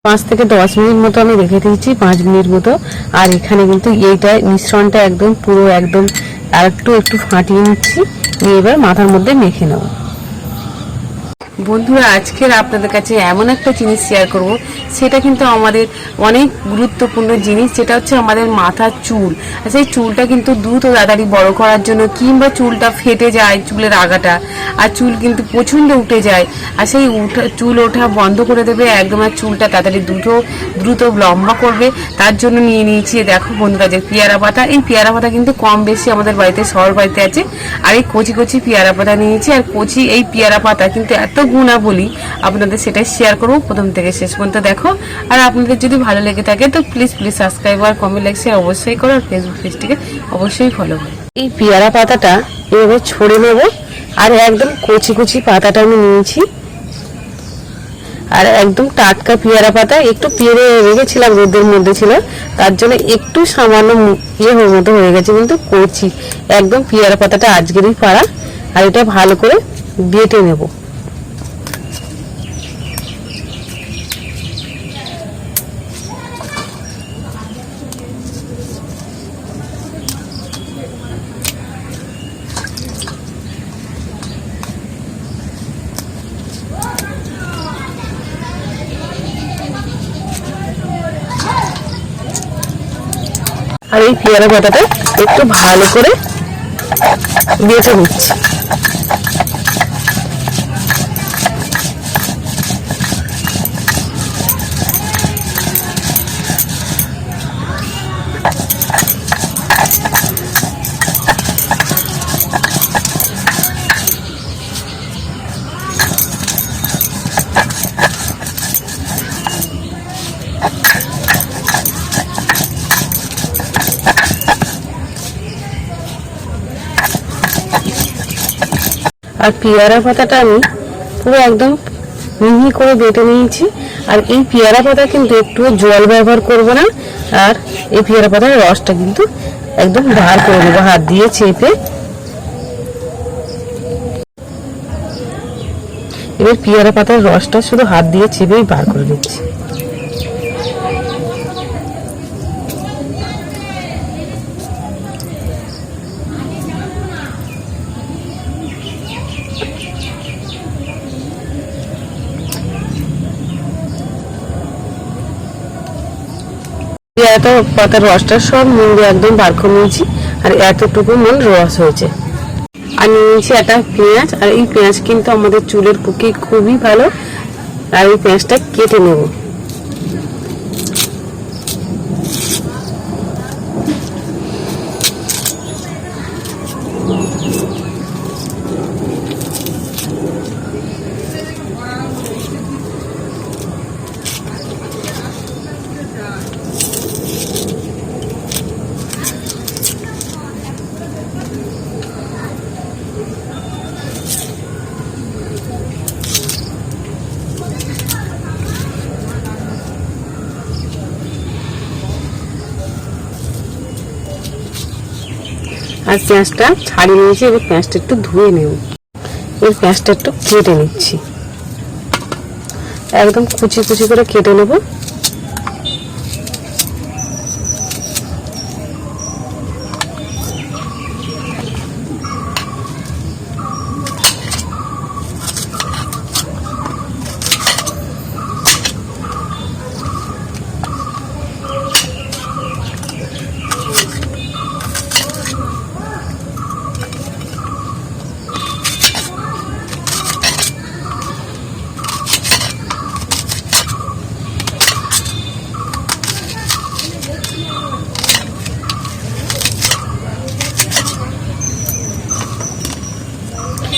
5 থেকে 10 মিনিট মতো আমি রেখে দিয়েছি, 5 মিনিট মতো। আর এখানে কিন্তু এইটা মিশ্রণটা একদম পুরো একদম আর একটু ফাটিয়ে নিচ্ছি, নিয়ে এবার মাথার মধ্যে মেখে নেব। বন্ধুরা, আজকের আপনাদের কাছে এমন একটা জিনিস শেয়ার করব, সেটা কিন্তু আমাদের অনেক গুরুত্বপূর্ণ জিনিস, যেটা হচ্ছে আমাদের মাথার চুল। আর সেই চুলটা কিন্তু দ্রুত তাড়াতাড়ি বড় করার জন্য, কিংবা চুলটা ফেটে যায় চুলের আগাটা, আর চুল কিন্তু প্রচণ্ড উঠে যায়, আর সেই চুল ওঠা বন্ধ করে দেবে একদম, আর চুলটা তাড়াতাড়ি দ্রুত লম্বা করবে। তার জন্য নিয়ে নিয়েছি, দেখো বন্ধুরা, যে পেয়ারা পাতা। এই পেয়ারা পাতা কিন্তু কম বেশি আমাদের বাড়িতে, সবার বাড়িতে আছে। আর এই কচি কচি পেয়ারা পাতা নিয়েছি, আর কচি এই পেয়ারা পাতা কিন্তু এত গুণাবলী, আপনাদের সেটাই শেয়ার করবো প্রথম থেকে শেষ পর্যন্ত দেখো। আর আপনাদের যদি ভালো লেগে থাকে তো প্লিজ সাবস্ক্রাইব আর কমেন্ট লাইক শেয়ার অবশ্যই করো, আর ফেসবুক পেজটিকে অবশ্যই ফলো করো। এই পেয়ারা পাতাটা এভাবে ছড়ে নেব, আর একদম কচি কচি পাতাটা আমি নিয়েছি, আর একদম টাটকা পেয়ারা পাতা। একটু পেরে রেখেছিলাম, রোদের মধ্যে ছিল, তার জন্য একটু সামান্য মতো হয়ে গেছে, কিন্তু কচি একদম পেয়ারা পাতাটা আজকেরই পাড়া। আর এটা ভালো করে বেটে নেব। আর এই পেয়ারা পাতাটা একটু ভালো করে বেটে নিচ্ছি। আর পেয়ারা পাতাটা আমি পুরো একদম মিহি করে বেটে নিয়েছি। আর এই পেয়ারা পাতা কিন্তু একটু জল ব্যবহার করব না, আর এই পেয়ারা পাতার রসটা কিন্তু একদম বার করে দেবো হাত দিয়ে চেপে। এবার পেয়ারা পাতার রসটা শুধু হাত দিয়ে চেপেই বার করে দিচ্ছি। পেয়ারা পাতার রসটা সব মুড়ে একদম বার করে নিয়েছি, আর এতটুকু রস হয়েছে। আর নিয়েছি একটা পেঁয়াজ, আর এই পেঁয়াজ কিন্তু আমাদের চুলের পক্ষে খুবই ভালো। আর এই পেঁয়াজটা কেটে নেব। আর পেঁয়াজটা ছাড়িয়ে নিয়েছি, এবার পেঁয়াজটা একটু ধুয়ে নেব। এবার পেঁয়াজটা একটু কেটে নিচ্ছি, একদম কুচি কুচি করে কেটে নেব।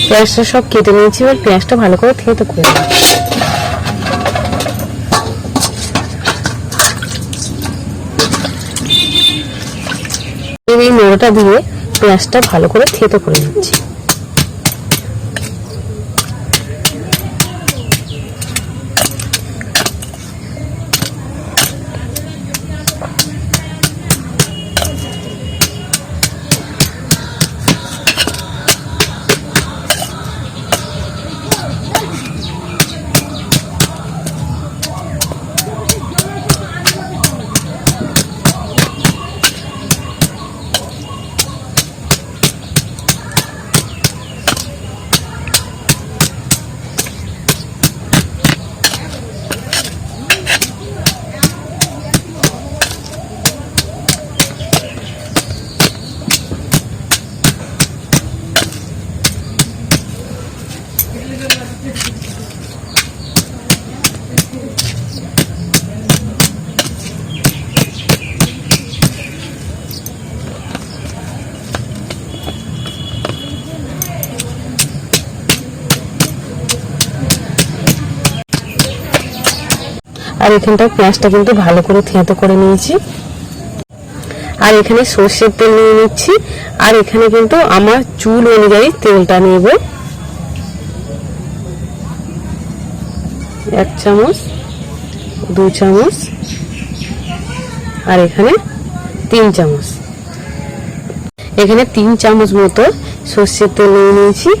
পেঁয়াজটা সব কেটে নিয়েছি, এবার পেঁয়াজটা ভালো করে থেতো করে নেব। এই নোড়াটা দিয়ে পেঁয়াজটা ভালো করে থেতো করে নিচ্ছি। আর এখানটা পেঁয়াজটা কিন্তু ভালো করে থেঁতো করে নিয়েছি। আর এখানে সর্ষের তেল নিয়ে নিচ্ছি। আর এখানে কিন্তু আমার চুল অনুযায়ী তেলটা নেব। 1 চামচ, 2 চামচ, আর এখানে 3 চামচ। এখানে 3 চামচ মতো সর্ষের তেল নিয়ে নিয়েছি।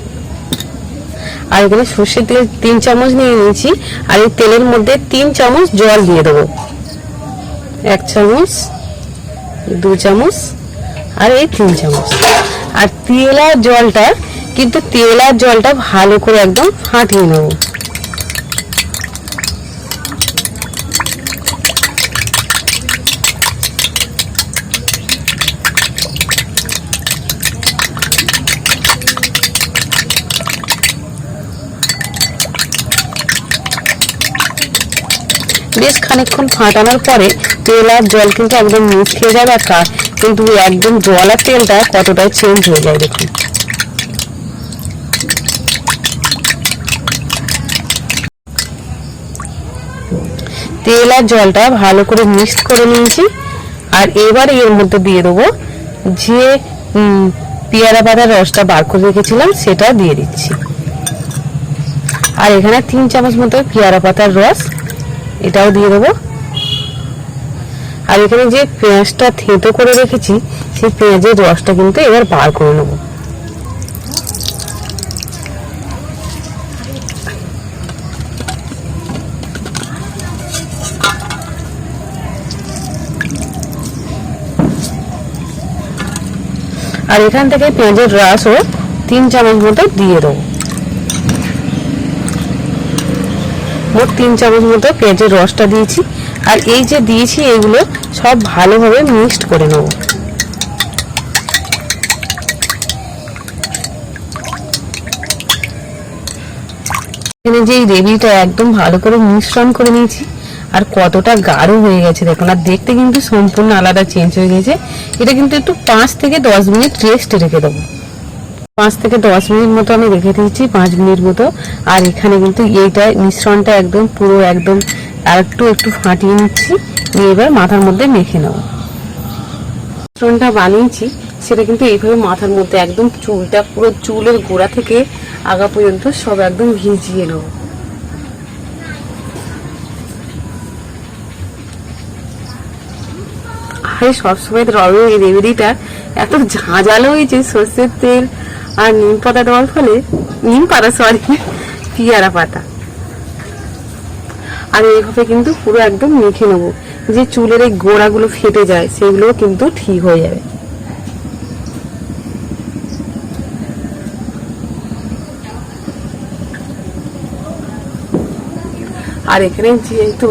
আর এখানে সর্ষের তেল 3 চামচ নিয়ে নিয়েছি। আর এই তেলের মধ্যে 3 চামচ জল দিয়ে দেবো। 1 চামচ, 2 চামচ, আর এই 3 চামচ। আর তেল আর জলটা ভালো করে একদম ফাটিয়ে নেব। বেশ খানিকক্ষণ ফাটানোর পরে তেল আর জল কিন্তু একদম মিক্স খেয়ে যাবে। আর কিন্তু একদম জল আর তেলটা কতটা চেঞ্জ হয়ে যায় দেখুন। তেল আর জলটা ভালো করে মিক্স করে নিয়েছি। আর এবার এর মধ্যে দিয়ে দেবো যে পেয়ারা পাতার রসটা বার করে রেখেছিলাম, সেটা দিয়ে দিচ্ছি। আর এখানে 3 চামচ মতো পেয়ারা পাতার রস, এটাও দিয়ে দেবো। আর এখানে যে পেঁয়াজটা থেঁতো করে রেখেছি, সেই পেঁয়াজের রসটা কিন্তু এবার বার করে নেব। আর এখান থেকে পেঁয়াজের রসও 3 চামচ মতো দিয়ে দেবো। মোট 3 চামচ মতো পেঁয়াজের রসটা দিয়েছি। আর এই যে দিয়েছি এগুলো সব ভালোভাবে মিক্সড করে নেব। এখানে যে গ্রেভিটা একদম ভালো করে মিশ্রণ করে নিয়েছি। আর কতটা গাঢ় হয়ে গেছে দেখুন। আর দেখতে কিন্তু সম্পূর্ণ আলাদা চেঞ্জ হয়ে গেছে। এটা কিন্তু একটু 5 থেকে 10 মিনিট রেস্টে রেখে দেবো। 5 থেকে 10 মিনিট মতো আমি রেখে দিয়েছি, 5 মিনিট মতো। আর এখানে কিন্তু এইটা মিশ্রণটা একদম পুরো একদম আর একটু ফাটিয়ে নিচ্ছি। নিয়ে এবার মাথার মধ্যে মেখে নেব। মিশ্রণটা বানিয়েছি সেটা কিন্তু এইভাবে মাথার মধ্যে একদম চুলটা পুরো চুলের গোড়া থেকে আগা পর্যন্ত সব একদম ভিজিয়ে নেব। আরে সবসময় রঙের এই রেমেডিটা এত ঝাঁঝালো হয়েছে সর্ষের তেল আর নিম পাতা দেওয়ার ফলে, পেয়ারা পাতা। আর এইভাবে কিন্তু পুরো একদম মেখে নেবো। যে চুলের এই গোড়াগুলো ফেটে যায় সেগুলো কিন্তু ঠিক হয়ে যাবে। আর এখানে যেহেতু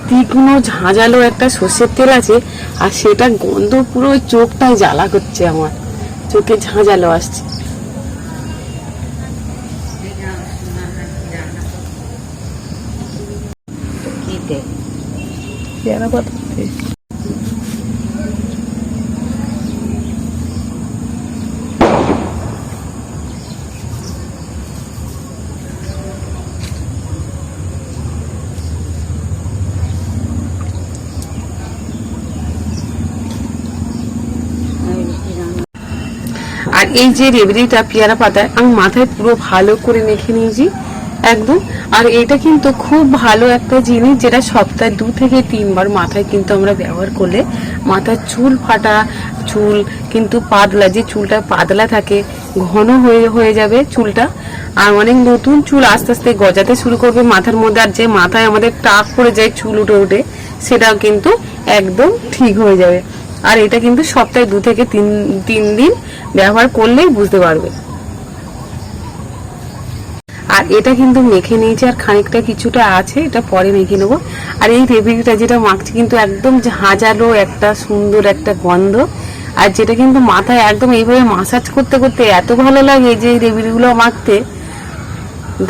তীক্ষ্ণ ঝাঁঝালো একটা সর্ষের তেল আছে, আর সেটা গন্ধ পুরো চোখটাই জ্বালা করছে, আমার চোখে ঝাঁঝালো আসছে। পেয়ারা পাতা আর এই যে রেমেডিটা পেয়ারা পাতায় আমি মাথায় পুরো ভালো করে মেখে নিয়েছি একদম। আর এটা কিন্তু খুব ভালো একটা জিনিস, যেটা সপ্তাহে 2 থেকে 3 বার মাথায় কিন্তু আমরা ব্যবহার করলে মাথার চুল ফাটা, চুল কিন্তু পাতলা, যে চুলটা পাতলা থাকে ঘন হয়ে যাবে চুলটা। আর অনেক নতুন চুল আস্তে আস্তে গজাতে শুরু করবে মাথার মধ্যে। আর যে মাথায় আমাদের টাক পড়ে যায়, চুল উঠে সেটাও কিন্তু একদম ঠিক হয়ে যাবে। আর এটা কিন্তু সপ্তাহে 2 থেকে 3 দিন ব্যবহার করলেই বুঝতে পারবে। আর এটা কিন্তু মেখে নিয়েছি, আর খানিকটা কিছুটা আছে, এটা পরে মেখে নেবো। আর এই রেমেডিটা যেটা মাখছি কিন্তু একদম ঝাঁঝালো একটা সুন্দর একটা গন্ধ। আর যেটা কিন্তু মাথায় একদম এইভাবে মাসাজ করতে করতে এত ভালো লাগে যে এই রেমেডিগুলো মাখতে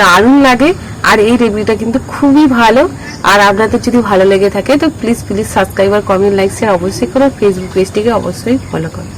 দারুণ লাগে। আর এই রেমেডিটা কিন্তু খুবই ভালো। আর আপনাদের যদি ভালো লেগে থাকে তো প্লিজ সাবস্ক্রাইব আর কমেন্ট লাইক শেয়ার অবশ্যই করো। ফেসবুক পেজটিকে অবশ্যই ফলো করো।